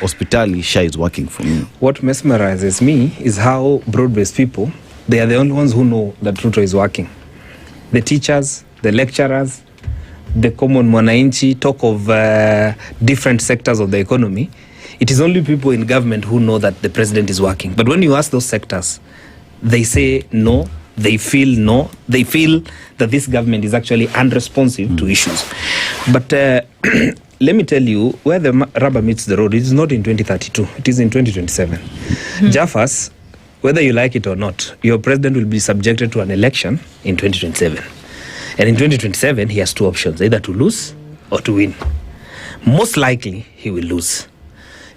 hospitali SHA is working for me. What mesmerizes me is how broad-based people, they are the only ones who know that Ruto is working. The teachers, the lecturers, the common mwananchi talk of different sectors of the economy. It is only people in government who know that the president is working. But when you ask those sectors, they say no, they feel no, they feel that this government is actually unresponsive to issues. But let me tell you, where the rubber meets the road, it is not in 2032, it is in 2027. Jaffas, whether you like it or not, your president will be subjected to an election in 2027. And in 2027, he has two options, either to lose or to win. Most likely, he will lose.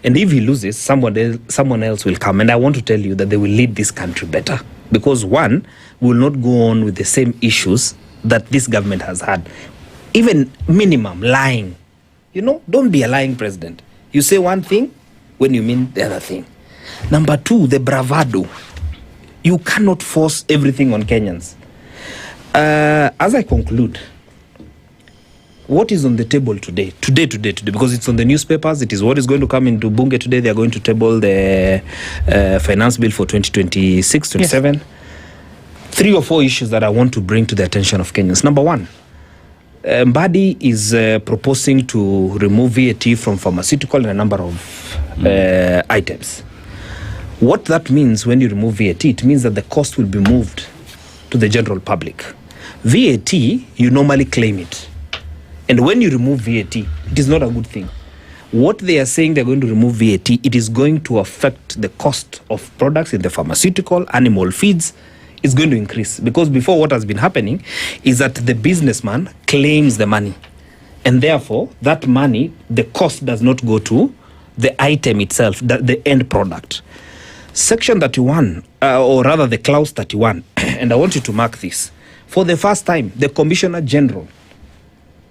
And if he loses, someone else will come. And I want to tell you that they will lead this country better. Because one, will not go on with the same issues that this government has had. Even minimum, lying. You know, don't be a lying president. You say one thing when you mean the other thing. Number two, the bravado. You cannot force everything on Kenyans. As I conclude, what is on the table today, because it's on the newspapers, it is what is going to come into Bunge today. They are going to table the finance bill for 2026-27. Yes. 3 or 4 issues that I want to bring to the attention of Kenyans. Number one, Mbadi is proposing to remove VAT from pharmaceutical and a number of items. What that means when you remove VAT, it means that the cost will be moved to the general public. VAT, you normally claim it. And when you remove VAT, it is not a good thing. What they are saying they're going to remove VAT, it is going to affect the cost of products in the pharmaceutical, animal feeds. It's going to increase. Because before, what has been happening is that the businessman claims the money. And therefore, that money, the cost does not go to the item itself, the end product. Section 31, or rather the clause 31, and I want you to mark this. For the first time, the Commissioner General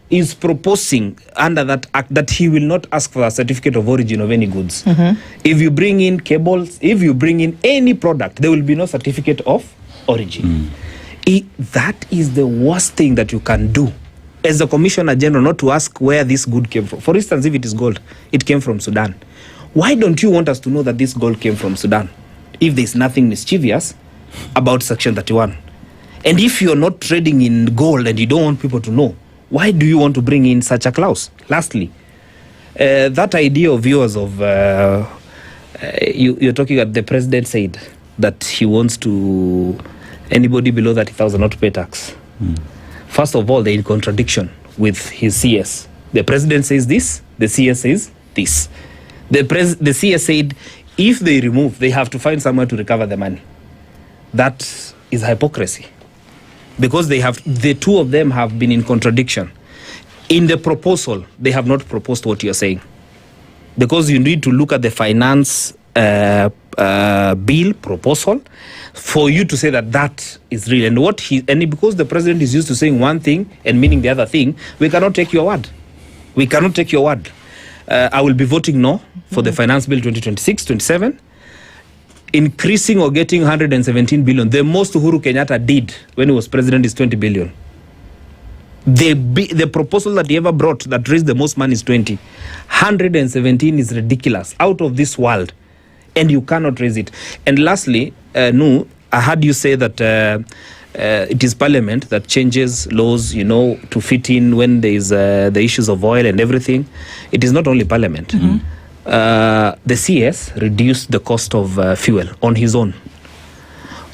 is proposing under that act that he will not ask for a certificate of origin of any goods. If you bring in cables, if you bring in any product, there will be no certificate of origin. That is the worst thing that you can do as the Commissioner General, not to ask where this good came from. For instance, if it is gold, it came from Sudan. Why don't you want us to know that this gold came from Sudan if there's nothing mischievous about Section 31? And if you're not trading in gold and you don't want people to know, why do you want to bring in such a clause? Lastly, that idea of yours of you're talking about the president said that he wants to anybody below 30,000 not to pay tax. First of all, they're in contradiction with his CS. The president says this, the CS says this. The CS said if they remove, they have to find somewhere to recover the money. That is hypocrisy. Because the two of them have been in contradiction. In the proposal, they have not proposed what you're saying. Because you need to look at the finance bill proposal for you to say that that is real. And because the president is used to saying one thing and meaning the other thing, we cannot take your word. We cannot take your word. I will be voting no for the finance bill 2026-27. Increasing or getting 117 billion. The most Uhuru Kenyatta did when he was president is 20 billion. The proposal that he ever brought that raised the most money is 20. 117 is ridiculous, out of this world. And you cannot raise it. And lastly, I heard you say that it is Parliament that changes laws, to fit in when there is the issues of oil and everything. It is not only Parliament. The CS reduced the cost of fuel on his own.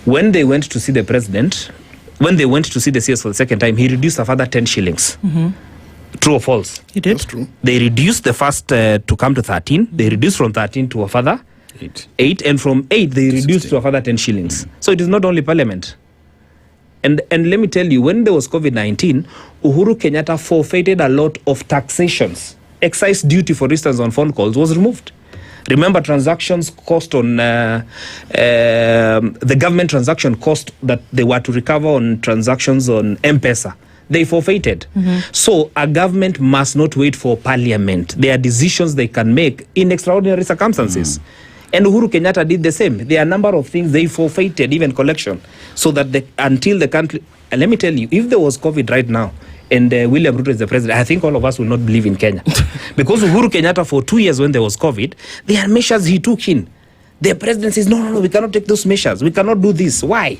When they went to see the president, when they went to see the CS for the second time, he reduced a further 10 shillings. True or false? He did. That's true. They reduced the first to come to 13. They reduced from 13 to a further 8. And from 8, they reduced to a further 10 shillings. So it is not only Parliament. And let me tell you, when there was COVID-19, Uhuru Kenyatta forfeited a lot of taxations. Excise duty, for instance, on phone calls was removed. Remember, transactions cost on the government transaction cost that they were to recover on transactions on M-Pesa. They forfeited. So a government must not wait for Parliament. There are decisions they can make in extraordinary circumstances. And Uhuru Kenyatta did the same. There are a number of things they forfeited, even collection, so that until the country... let me tell you, if there was COVID right now, and William Ruto is the president, I think all of us will not believe in Kenya. Because Uhuru Kenyatta, for 2 years when there was COVID, there are measures he took in. The president says, no, we cannot take those measures. We cannot do this. Why?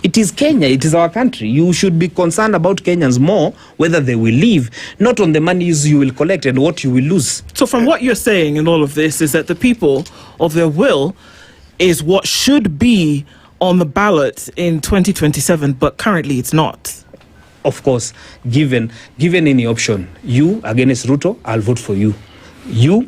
It is Kenya. It is our country. You should be concerned about Kenyans more, whether they will leave, not on the monies you will collect and what you will lose. So from what you're saying in all of this is that the people of their will is what should be on the ballot in 2027, but currently it's not. Of course, given any option, you against Ruto, I'll vote for you. You